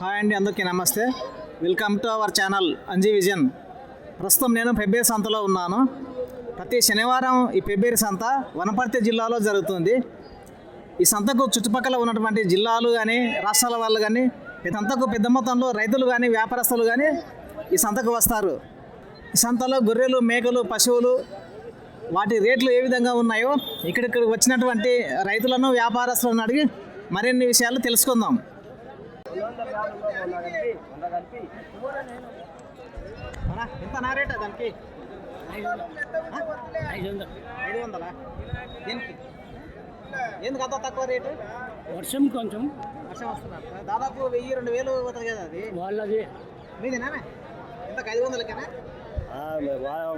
Hi అండి, అందరికీ నమస్తే. Welcome to our channel Anji vision. ప్రస్తుతం నేను పెబ్బేరు సంతలో ఉన్నాను. ప్రతి శనివారం ఈ పెబ్బేరు సంత వనపర్తి జిల్లాలో జరుగుతుంది. ఈ సంతకు చుట్టుపక్కల ఉన్నటువంటి జిల్లాలు కానీ రాష్ట్రాల వాళ్ళు కానీ ఈ సంతకు పెద్ద మొత్తంలో రైతులు కానీ వ్యాపారస్తులు కానీ ఈ సంతకు వస్తారు. ఈ సంతలో గొర్రెలు, మేకలు, పశువులు వాటి రేట్లు ఏ విధంగా ఉన్నాయో ఇక్కడికి వచ్చినటువంటి రైతులను, వ్యాపారస్తులను అడిగి మరిన్ని విషయాలు తెలుసుకుందాం. ఎంత నా రేట్ దానికి? 500. దీనికి ఎందుకు అంత తక్కువ రేటు? వర్షం వస్తున్నారు. దాదాపు 1000-2000 పోతుంది కదా అది వాళ్ళది. మీదేనా? ఎంత 500కేనా?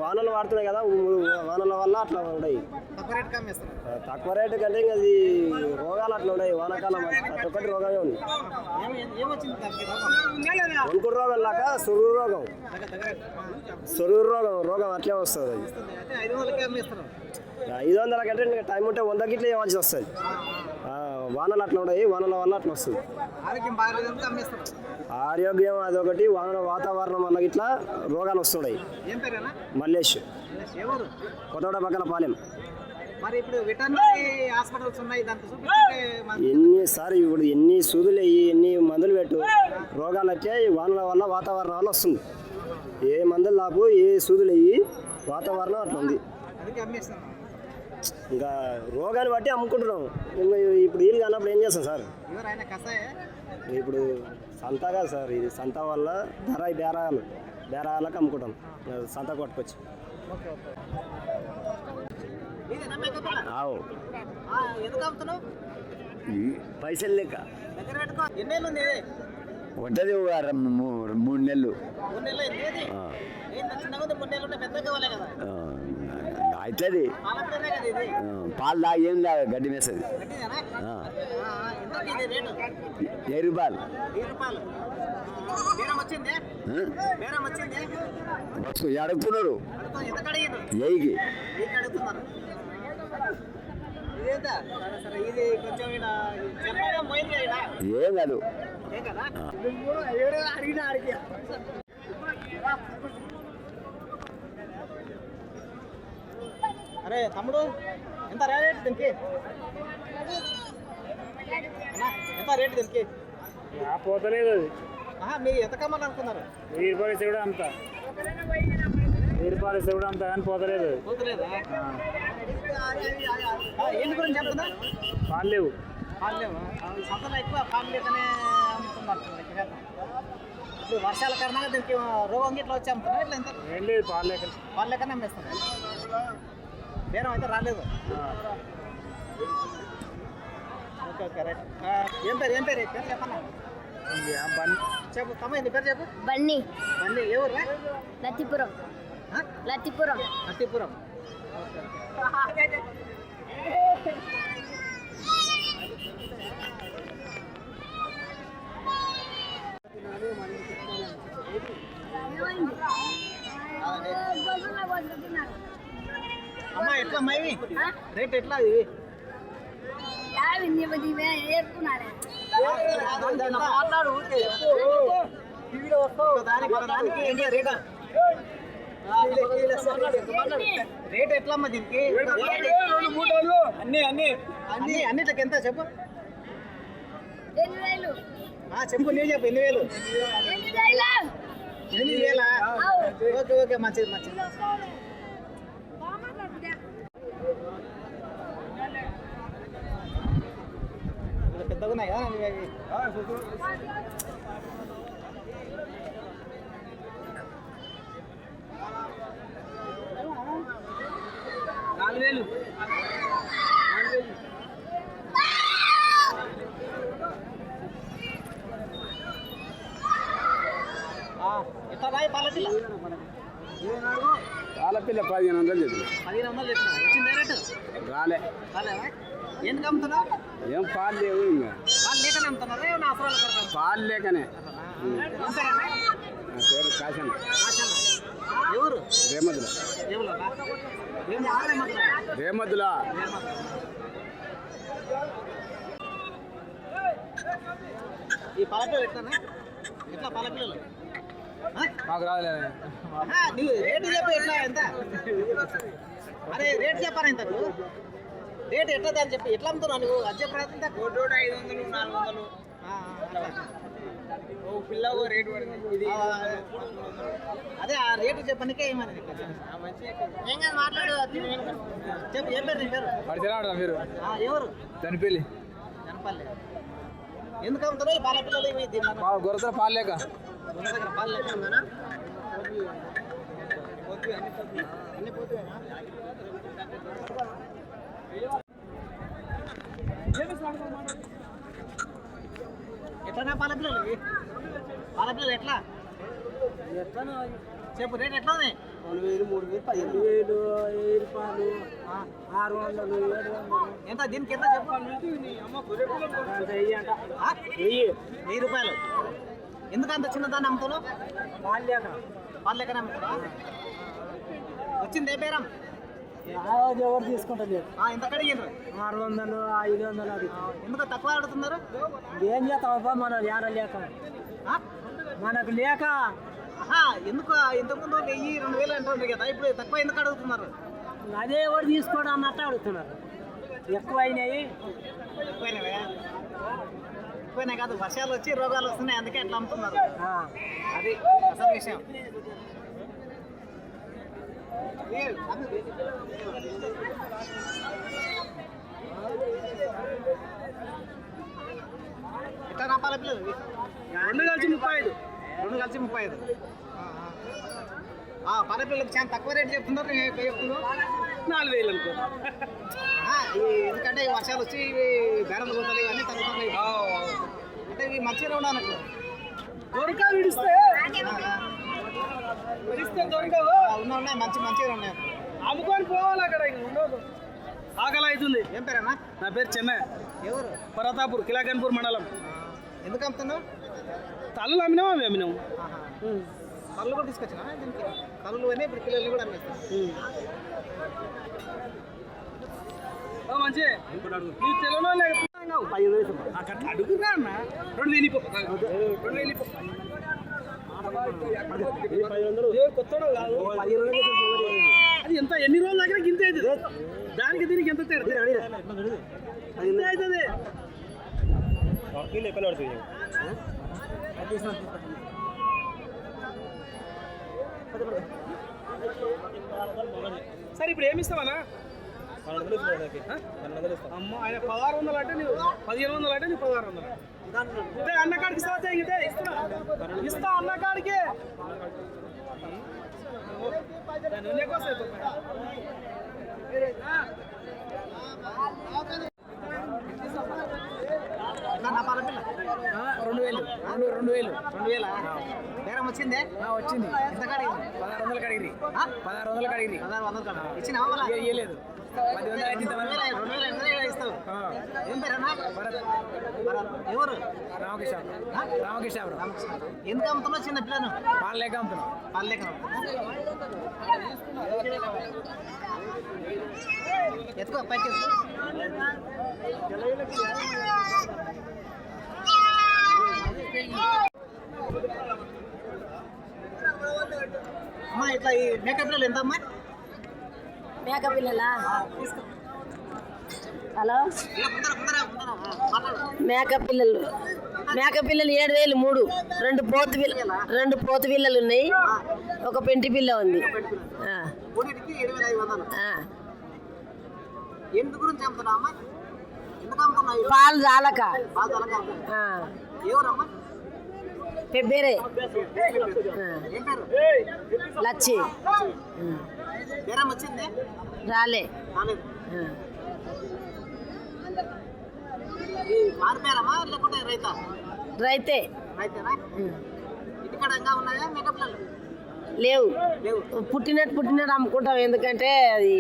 వానలు వాడుతున్నాయి కదా, వానల వల్ల అట్లా ఉన్నాయి. తక్కువ రేటు కమ్మేస్తారు. తక్కువ రేటు కంటే ఇంకా అది రోగాలు అట్లా ఉన్నాయి. వానాకాలం ప్రతి ఒక్కటి రోగమే ఉంది. ఏమొచ్చింది దానికి రోగం? వణుకుడు రోగం లాగా సొరుగు రోగం అట్లే వస్తుంది. అది అయితే 500కే అమ్మేస్తారు. 500 కంటే ఇంకా టైం ఉంటే 100 గిట్ల ఇవ్వాల్సి వస్తుంది. వానలు అట్లా ఉన్నాయి, వానల వల్ల అట్లా వస్తుంది. ఆరోగ్యం బాగాలేదంటే అమ్మేస్తారు. ఆరోగ్యం అదొకటి, వానల వాతావరణం వల్ల ఇట్లా రోగాలు వస్తున్నాయి. ఏం పేరేనా? మల్లేష్, ఎవరు? కొత్తగూడ పక్కన పాలెం. మరి ఇప్పుడు వెటర్నరీ హాస్పిటల్స్ ఉన్నాయి, దాంతో ఎన్నిసారి ఇప్పుడు ఎన్ని సూదులు వేయి, ఎన్ని మందులు పెట్టు, రోగాలు వచ్చాయి. వానల వల్ల వాతావరణం వల్ల వస్తుంది. ఏ మందులు లాపు, ఏ సూదులు వేయి, వాతావరణం అట్లా ఉంది. ఇంకా రోగాన్ని బట్టి అమ్ముకుంటున్నాం. ఇప్పుడు వీళ్ళు కానప్పుడు ఏం చేస్తాం సార్? ఇప్పుడు సంత కాదు సార్, ఇది సంత వల్ల ధర బేరాలకు అమ్ముకుంటాం. సంత కొట్టుకొచ్చి పైసలు లెక్క ఉంటుంది. 3 నెలలు అవుతుంది. పాలు దాగి ఏం లేదు, గడ్డి మేస్తుంది. 1000 రూపాయలు అడుగుతున్నారు. 1000కి ఏం కాదు. అరే తమ్ముడు, ఎంత రేట్ దీనికి? ఎంత రేటు దీనికి? పోతలేదు అది. మీరు ఎంత కమ్మని అనుకున్నారు? 1000 రూపాయలు ఇస్తే కూడా అంత, 1000 రూపాయలు ఇస్తే కూడా అంత కానీ పోతలేదు. ఏంటి గురించి చెప్తున్నా? పాలు లేవు. సంతలో ఎక్కువ పాలు లేకనే అమ్ముతున్నారు. ఇప్పుడు వర్షాల కారణంగా దీనికి రోగం ఇట్లా వచ్చి అమ్ముతున్నారు. ఇట్లా ఎంత ఏం లేదు, పాలు లేకనే అమ్మేస్తున్నారు. బేరం అయితే రాలేదు. Okay right. ఏం పేరు చెప్పన్నా? చెప్పు తమ్మ, నీ పేరు చెప్పు. బన్నీ. ఏ ఊరు? లత్తిపురం. ఓకే. అమ్మా ఎట్లా అమ్మాయి రేట్ ఎట్లా? ఇది రేట్ ఎట్లా అమ్మా దీనికి? అన్నిటికి ఎంత చెప్పు? చెప్పు, నేను చెప్పు. 8,000. 8,000? ఓకే మంచిది. పెద్దగా ఉన్నాయి కదా ఇవి. 4,000. ఎట్లా రాయి పాలపిల్ల? పాలపిల్ల 1500 చెప్పిన. 1500 చెప్పిన. వచ్చిందే రేటు? రాలేదా? ఎందుకు అమ్ముతున్నావు? ఏం పాలు లేవు. ఇంకా పాలు లేకనే అమ్ముతున్నారా? ఏమన్నా అవసరాలు కొరకు? పాలు లేకనే. నా పేరు కాశన్న. ఎవరు? రేమద్దుల. రేమద్దుల. ఈ పాల పిల్లలు ఎట్లానే ఎట్లా పాల పిల్లలు మాకు రాలేదు నువ్వు రేటు చెప్పు ఎట్లా ఎంత అరే రేటు చెప్పారా ఇంత నువ్వు రేటు ఎట్లా అని చెప్పి ఎట్లా అమ్ముతున్నావు నువ్వు అది చెప్పరా ఎంత 500 400 పిల్ల రేటు పడింది అదే ఆ రేటు చెప్పనికే ఏమని ఏం కాదు మాట్లాడు చెప్పు ఏం పేరు నీ పేరు పరిచయం మీరు ఎవరు చనిపోయి జనపల్లి ఎందుకు అమ్ముతున్నావు ఈ పాల పిల్లలు ఇవి గొర్రెతో పాలు లేక పాలు లెక్క ఉందా అన్ని పోతున్నాయా ఎట్లా పాల పిల్లలు ఇవి పాల పిల్లలు ఎట్లా చెప్పు రేట్ ఎట్లా ఉంది 4000 3000 10000 1000 రూపాయలు 600 700 ఎంత దీనికి ఎంత చెప్పు 1000 ఎందుకు అంత చిన్నదాన్ని అమ్ముతున్నావు పాలు లెక్కనే అమ్ముతున్నా వచ్చింది ఏ పేరం ఎవరు తీసుకుంటుంది ఎంత కడిగినారు 600 500 అది ఎందుకు తక్కువ ఆడుతున్నారు ఏం చేస్తామబ్బా మన యాడ లేక మనకు లేక ఎందుకు ఇంతకుముందు 1000-2000 అంటుంది కదా ఇప్పుడు తక్కువ ఎందుకు అడుగుతున్నారు అదే ఎవరు తీసుకోవడం అన్నట్టు అడుగుతున్నారు ఎక్కువైనాయి ఎక్కువైనాయి కాదు వర్షాలు వచ్చి రోగాలు వస్తున్నాయి అందుకే అట్లా అమ్ముతున్నారు అది అసలు విషయం ఎట్లా నా పాల పిల్లలు 2 కలిసి 35 2 కలిసి 35 పాల పిల్లలకు చాలా తక్కువ రేటు చెప్తున్నారు నేను చెప్తున్నాను 4000 అనుకో ఎందుకంటే ఈ వర్షాలు వచ్చి ఇవి బేడలు పోతాయి ఇవన్నీ తగ్గుతున్నాయి అంటే ఇవి మంచిగా ఉండనట్లు దొరక విడిస్తే దొరకవు ఉన్నాయి మంచిగా ఉన్నాయి అమ్ముకొని పోవాలి అక్కడ ఉండదు ఆకలి అవుతుంది ఏం పేరన్నా నా పేరు చెన్నై ఎవరు పరతాపూర్ కిలాకన్పూర్ మండలం ఎందుకు అమ్ముతున్నావు తల్లు అమ్మినాము అవి అమ్మినాము కళ్ళు కూడా తీసుకొచ్చినా దీనికి కళ్ళు అని ఇప్పుడు పిల్లల్ని కూడా అమ్మేస్తాం మంచి నీ తెలంగాణ అడుగురా అన్న 2000 అది ఎంత ఎన్ని రోజుల దగ్గర గింత అవుతుంది దానికి దీనికి ఎంత తేడా అవుతుంది సరే ఇప్పుడు ఏమి ఇస్తావన్నా అమ్మ ఆయన 1600 అంటే నువ్వు 1500 అంటే నువ్వు 1600 అన్నకాడికి ఇస్తావా ఇస్తా అన్నకాడికి నా పాల పిల్ల 2000 బేరం వచ్చిందే వచ్చింది ఎంత కడిగి 1600 కడిగిరి 1600 కడిగిరి 1600 ఇచ్చినావా మళ్ళా ఇవ్వలేదు 10,000 అయితే 2000 ఇస్తావు ఏం పేరన్నా భరత్ ఎవరు రామకృష్ణ ఎందుకు అమ్ముతున్నావు చిన్న పిల్లను పాలు లేక అమ్ముతున్నాం పాలు లేక ఎత్తుకో పైకి ఎత్తుకో అమ్మా ఇట్లా ఈ మేకప్ పిల్లలు ఎంత అమ్మా మేకప్ పిల్లలా హలో మేకప్ పిల్లలు 7,000 3 రెండు పోతు పిల్లలు ఉన్నాయి ఒక పెంటి పిల్ల ఉంది మూడింటికి 7,500 ఎందుకు గురించి అమ్ముతున్నావు అమ్మా ఎందుకు అమ్ముతున్నావు పాలు చాలక ఎవరమ్మా పెబ్బేరే ఏం పేరు లచ్చి బేరం వచ్చింది రాలే రాలేదు ఈ మారిపోయారమ్మా లేకుంటే రైతా రైతే రైతేనా ఇంటికాడ ఇంకా ఉన్నాయా మేకప్ పిల్లలు లేవు లేవు పుట్టినట్టు అమ్ముకుంటాం ఎందుకంటే అది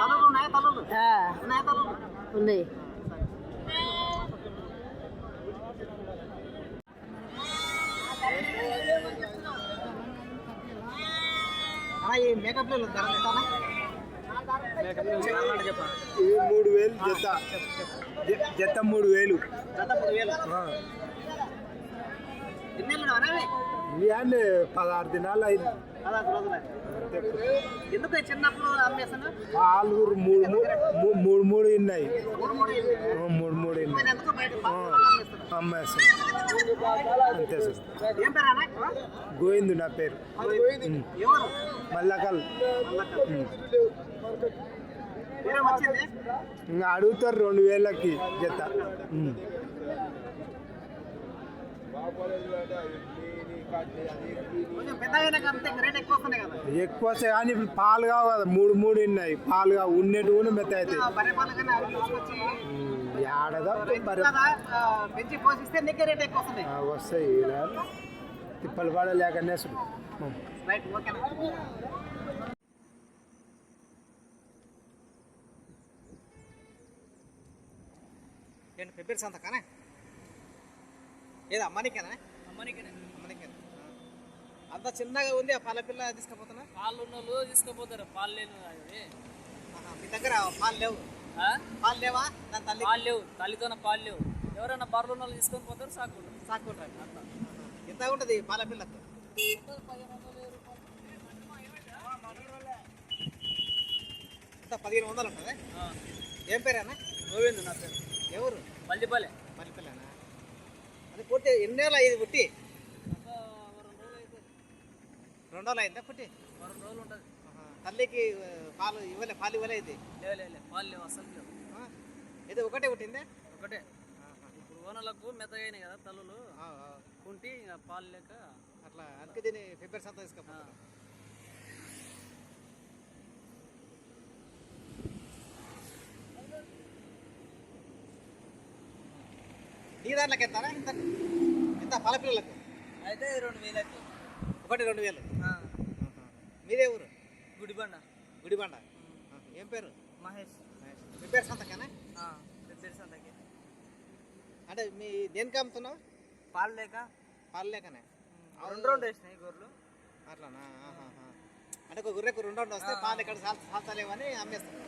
తలలు ఉన్నాయా తలలు ఉన్నాయా తలలు ఉన్నాయి ఈ మేకప్ పిల్లలు ధర ఎంతనా ఇవి 3000 జత జత 3000 జత 3000. ఎన్నేళ్ళు ఉన్నావా? ఇవి అంటే 16 దినాలు అయింది. 16 రోజులు. ఎందుకు చిన్నప్పుడు అమ్మేస్తాను? పాలు మూడు ఉన్నాయి. 3 ఎందుకు బయట అమ్మేస్తాను అంతే సార్. ఏం పేరు అన్న? గోవిందు నా పేరు. ఎవరు? మల్లకల్. వేరే వచ్చింది? ఇంకా అడుగుతారు 2000కి జత. కొంచెం పెద్దగా కంటే రేట్ ఎక్కువ వస్తున్నాయి కదా. ఎక్కువ వస్తాయి కానీ ఇప్పుడు పాలు కావు కదా. 3 ఉన్నాయి పాలుగా ఉన్నట్టు కూడా మెత్త అవుతాయి. బర్రె పాలు కానీ అవి తీసుకొచ్చి ఏడదా కదా, పెంచి పోషిస్తే నీకే రేట్ ఎక్కువ వస్తున్నాయి. వస్తాయి తిప్పలు పడలేక నేసుడు. రైట్, ఓకేనా? ఏంటి పెబ్బేరు సంత కానీ ఏది అమ్మనికేనా? అమ్మనికేనా. అంత చిన్నగా ఉంది ఆ పాల పిల్ల తీసుకుపోతున్నా? పాలు ఉన్న వాళ్ళు తీసుకుపోతారు, పాలు లేని మీ దగ్గర పాలు లేవు? పాలు లేవా? దాని తల్లి పాలు లేవు, తల్లితోనే పాలు లేవు. ఎవరైనా బర్రెలు ఉన్న వాళ్ళు తీసుకొని పోతారు, సాకుంటారు. సాకుంటారు. ఎంత ఉంటుంది పాల పిల్లకు? ఎంత 1500 ఉంటుంది? ఏం పేరేనా? గోవిందు నా పేరు. ఎవరు? పల్లిపల్లె. పల్లిపిల్లనా? అది పుట్టి ఎన్నేళ్ళు అయ్యింది పుట్టి? 2 రోజులు అయిందా పుట్టి? 2 రోజులు ఉంటుంది. తల్లికి పాలు ఇవ్వలే ఇది? లేవు, పాలు లేవు, అసలు లేవు. ఇది ఒకటే పుట్టిందే? ఒకటే. ఇప్పుడు ఓనర్లకు మెత్తగా అయినాయి కదా తల్లులు, కుంటి ఇంకా పాలు లేక అట్లా. అందుకే దీన్ని ఫిబ్రవరి సంత తీసుకుపోతారు. నీ దాంట్లోకి ఎత్తారా? ఎంత పాల పిల్లలకు? అయితే 2000. ఒకటి 2000. మీదే ఊరు? గుడిబండ. గుడిబండ. ఏం పేరు? మహేష్. ఫిబ్రవరి సంతకేనా? పెద్ద సంతకి. అంటే మీ దేనికి అమ్ముతున్నావు? పాలు లేక. పాలు లేకనే? 2 వేసినాయి గొర్రెలు. అట్లానా? అంటే ఒక గుర్రెకు 2 వస్తే పాలు ఇక్కడ సాల్తలేవని అమ్మేస్తాను.